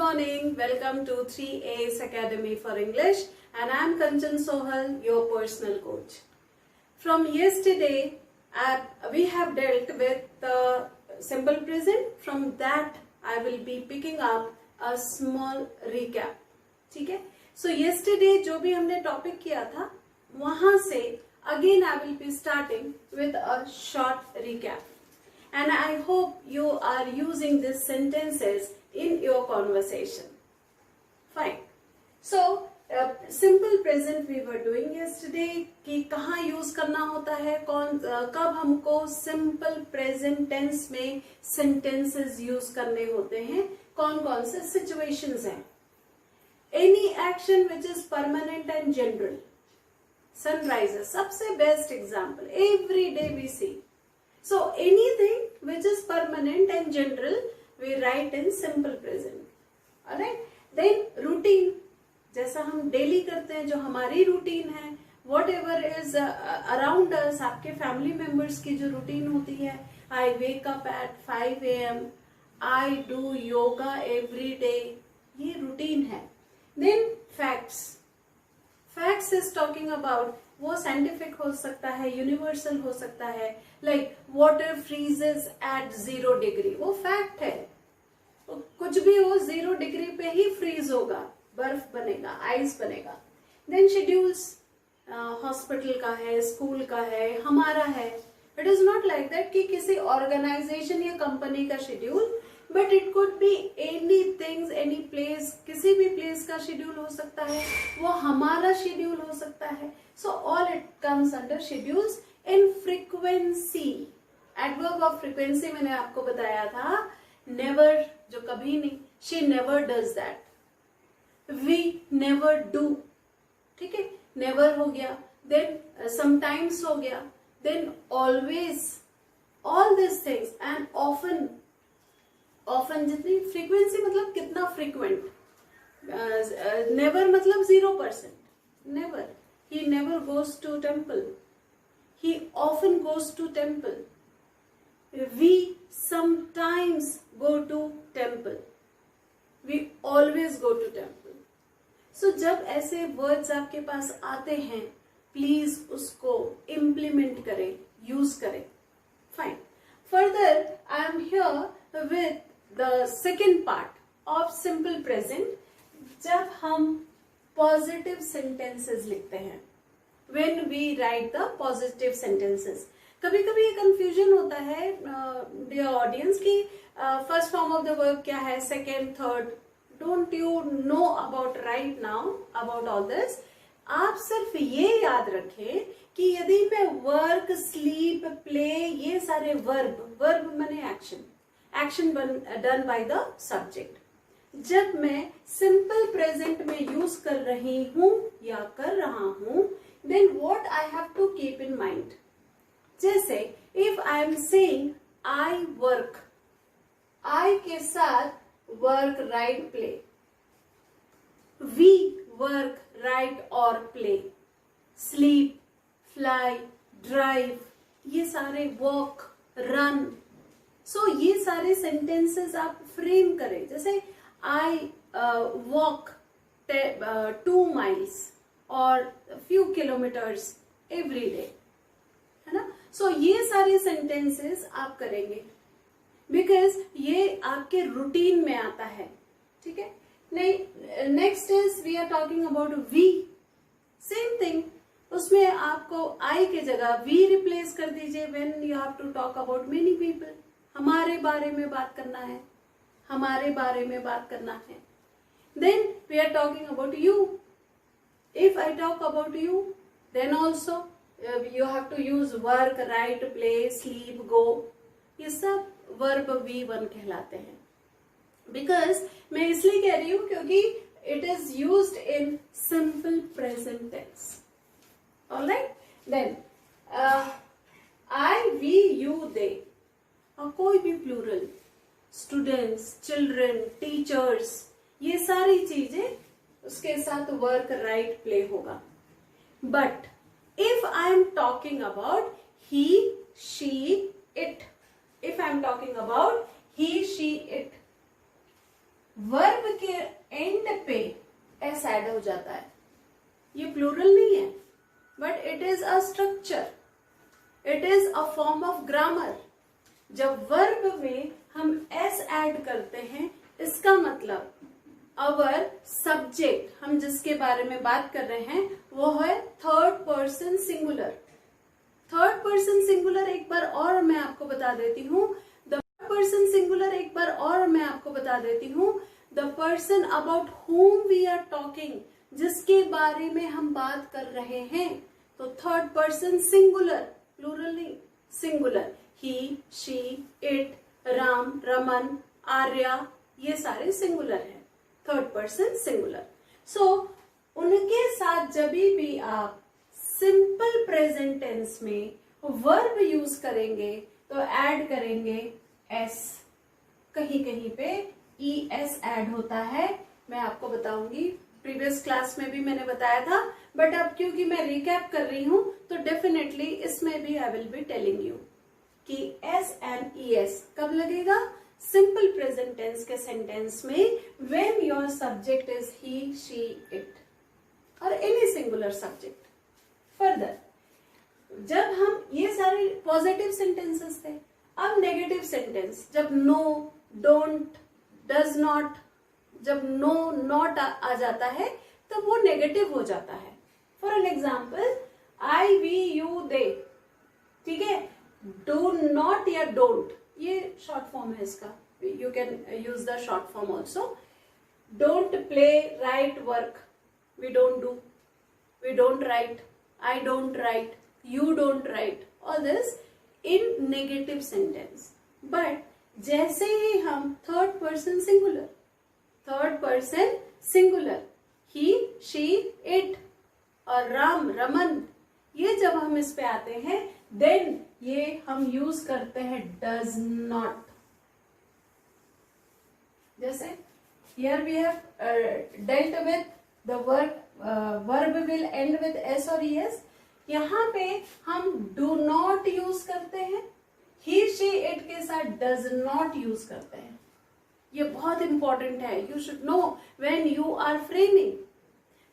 morning. Welcome to 3A's Academy for English, and I'm Kanchan Sohal, your personal coach. From yesterday, we have dealt with the simple present. From that, I will be picking up a small recap. ठीक है? So yesterday जो भी हमने topic किया था, वहां से again I will be starting with a short recap. And I hope you are using these sentences in your conversation. Fine. So, simple present we were doing yesterday कि कहाँ use करना होता है, कब हमको simple present tense में sentences use करने होते हैं, कौन से situations हैं. Any action which is permanent and general. Sunrises, सबसे best example. Every day we see. So anything which is permanent and general, we write in simple present. Alright? Then routine, जैसा हम daily करते हैं, जो हमारी routine है, whatever is around us, आपके family members की जो routine होती है, I wake up at 5 a.m. I do yoga every day. ये routine है. Then facts. Facts is talking about वो साइंटिफिक हो सकता है, यूनिवर्सल हो सकता है, like water freezes at 0 degree, वो फैक्ट है. कुछ भी हो 0 डिग्री पे ही फ्रीज होगा, बर्फ बनेगा, आइस बनेगा. देन शेड्यूल्स, हॉस्पिटल का है, स्कूल का है, हमारा है. It is not like that कि किसी ऑर्गेनाइजेशन या कंपनी का schedule, but it could be any things, any place, किसी भी प्लेस का शेड्यूल हो सकता है, वो हमारा शेड्यूल हो सकता है. So all it comes under schedules. In frequency, adverb of frequency मैंने आपको बताया था, नेवर, जो कभी नहीं, she never does that, we never do. ठीक है, नेवर हो गया, देन समटाइम्स हो गया, then always, all this things. And often, often जितनी फ्रीक्वेंसी मतलब कितना फ्रीक्वेंट. नेवर मतलब 0%. Never, he never goes to temple, he often goes to temple. We sometimes go to temple, we always go to temple. So जब ऐसे words आपके पास आते हैं, please उसको implement करें, use करें. Fine. Further, I am here with the second part of simple present. जब हम पॉजिटिव सेंटेंसेस लिखते हैं, when we write the positive sentences, कभी कभी ये कंफ्यूजन होता है डियर ऑडियंस कि first form of the verb क्या है, second, third. Don't you know about right now about all this. आप सिर्फ ये याद रखें कि यदि मैं वर्क, स्लीप, प्ले, ये सारे वर्ब माने action, action done by the subject, जब मैं सिंपल प्रेजेंट में यूज कर रही हूं या कर रहा हूं, then what I have to keep in mind. जैसे if I am saying I work, I के साथ work, right, play. We work, right और प्ले. स्लीप, फ्लाई, ड्राइव, ये सारे वॉक, रन. सो ये सारे सेंटेंसेस आप फ्रेम करें. जैसे I walk 2 miles or a few kilometers every day, है ना. So ये सारे sentences आप करेंगे because ये आपके रूटीन में आता है. ठीक है. Next is we are talking about we. Same thing, उसमें आपको I के जगह V रिप्लेस कर दीजिए when you have to talk about many people. हमारे बारे में बात करना है, हमारे बारे में बात करना है. Then we are talking about you. If I talk about you, then also you have to use work, right, play, sleep, go. ये सब वर्ब V1 कहलाते हैं. बिकॉज मैं इसलिए कह रही हूं क्योंकि it is used in simple present tense. Alright. Then I, we, you, they, और कोई भी प्लूरल, स्टूडेंट्स, चिल्ड्रन, टीचर्स, ये सारी चीजें उसके साथ वर्क, राइट, प्ले होगा. But if I am talking about he, she, it, if I am talking about he, she, it, verb के एंड पे एस ऐड हो जाता है। ये प्लूरल नहीं है, but it is a structure, it is a form of grammar. जब verb में हम एस ऐड करते हैं, इसका मतलब अवर सब्जेक्ट, हम जिसके बारे में बात कर रहे हैं, वो है third person singular. Third person singular एक बार और मैं आपको बता देती हूँ, द पर्सन सिंगुलर एक बार और मैं आपको बता देती हूँ, the person about whom we are talking, जिसके बारे में हम बात कर रहे हैं। तो थर्ड पर्सन सिंगुलर, प्लूरल नहीं, singular. He, she, it, Ram, Raman, Arya, ये सारे सिंगुलर हैं, थर्ड पर्सन सिंगुलर। सो उनके साथ जब भी आप सिंपल प्रेजेंट टेंस में वर्ब यूज करेंगे तो ऐड करेंगे एस। कहीं कहीं पे ई एस ऐड होता है, मैं आपको बताऊंगी, प्रीवियस क्लास में भी मैंने बताया था, बट अब क्योंकि मैं रिकैप कर रही हूं तो डेफिनेटली इसमें भी I will be telling you कि एस एंड ई एस कब लगेगा, सिंपल प्रेजेंट टेंस के सेंटेंस में, when your subject is he, she, it और एनी सिंगुलर सब्जेक्ट। फर्दर, जब हम, ये सारे पॉजिटिव सेंटेंसेस थे, अब नेगेटिव सेंटेंस, जब नो, डोंट, डज नॉट, जब नो, नॉट आ जाता है तब वो नेगेटिव हो जाता है। For an example, I, we, you, they, ठीक है, डू नॉट या डोंट, ये शॉर्ट फॉर्म है इसका, you can use the short form also. Don't play, write, work, we don't do, we don't write, I don't write, you don't write, all this in negative sentence. But जैसे ही हम third person singular, he, she, it और राम, रमन, ये जब हम इस पे आते हैं, then ये हम यूज करते हैं does not। जैसे here we have dealt with the word verb will and with S और es, यहां पे हम डू नॉट यूज करते हैं, ही, शी, इट के साथ डज नॉट यूज करते हैं। ये बहुत इंपॉर्टेंट है, you should know when you are framing.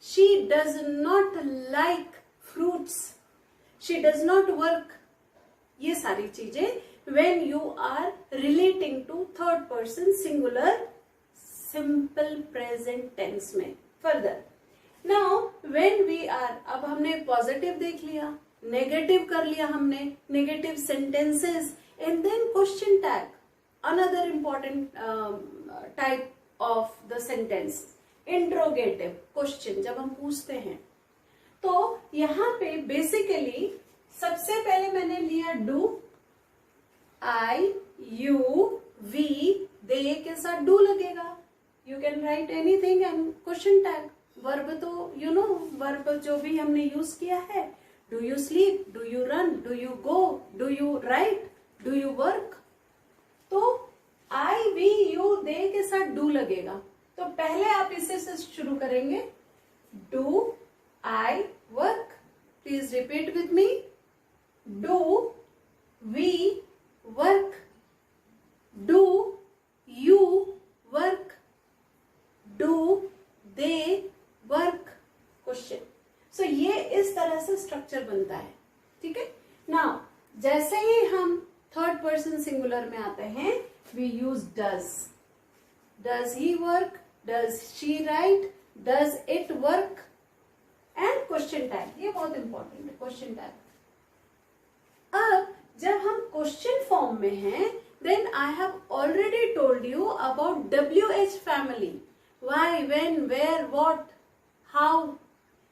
She does not like fruits, she does not work, ये सारी चीजें when you are relating to third person singular simple present tense में। Further, now when we are, अब हमने positive देख लिया, negative कर लिया हमने, negative sentences, and then question tag, another important type of the sentence, interrogative question, जब हम पूछते हैं। तो यहाँ पे बेसिकली सबसे पहले मैंने लिया डू, आई, यू, वी, दे के साथ डू लगेगा, you can write anything and question tag. Verb तो यू नो, वर्ब जो भी हमने यूज किया है, do you sleep, do you run, do you go, do you right, do you work. तो आई, वी, यू, दे के साथ डू लगेगा। तो पहले आप इसे से शुरू करेंगे, do I work, please repeat with me, do we work, do you work, do they work, question. So ये इस तरह से स्ट्रक्चर बनता है, ठीक है। नाउ जैसे ही हम थर्ड पर्सन सिंगुलर में आते हैं, we use does, does he work, does she write, does it work, and question tag, ये बहुत इंपॉर्टेंट है, क्वेश्चन टैग। अब जब हम क्वेश्चन फॉर्म में हैं, then I have already told you about WH family, why, when, where, what, how,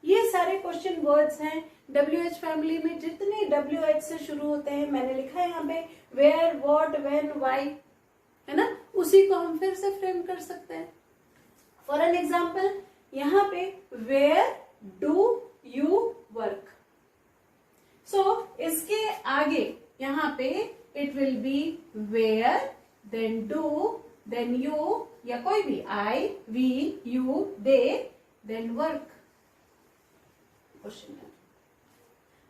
ये सारे क्वेश्चन वर्ड्स हैं। WH फैमिली में जितने WH से शुरू होते हैं, मैंने लिखा है यहाँ पे, वेयर, व्हाट, व्हेन, व्हाई, है ना, उसी को हम फिर से फ्रेम कर सकते हैं। फॉर एन एग्जाम्पल, यहाँ पे where do you work, so इसके आगे यहाँ पे it will be where, then do, then you, या कोई भी, I, we, you, they, then work, question है।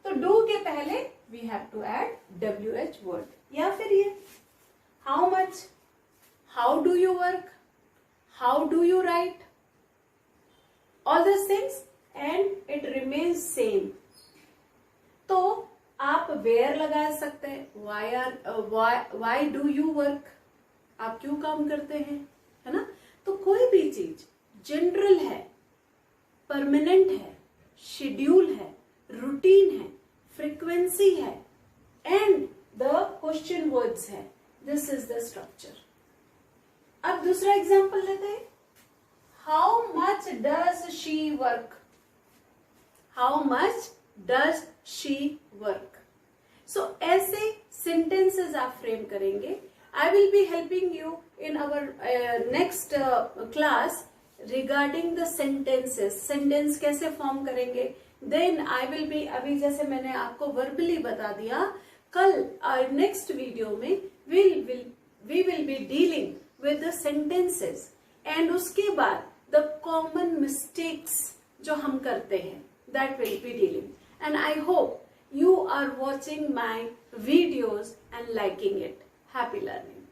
तो डू के पहले we have to add WH word, या फिर ये how much, how do you work, how do you write, all these things, and it remains same. तो आप where लगा सकते हैं, why do you work, आप क्यों काम करते हैं, है ना. तो कोई भी चीज जनरल है, परमानेंट है, शेड्यूल है, रूटीन है, फ्रीक्वेंसी है, एंड द क्वेश्चन वर्ड्स है. This is the structure. अब दूसरा एग्जांपल लेते हैं. How much does she work, how much does she work. So ऐसे सेंटेंसेस आप फ्रेम करेंगे. I will be helping you in our next class regarding the sentences. Sentence कैसे form करेंगे. Then I will be, अभी जैसे मैंने आपको verbally बता दिया, कल नेक्स्ट वीडियो में we will be dealing with the sentences, and उसके बाद the common mistakes जो हम करते हैं, that will be dealing. And I hope you are watching my videos and liking it. Happy learning.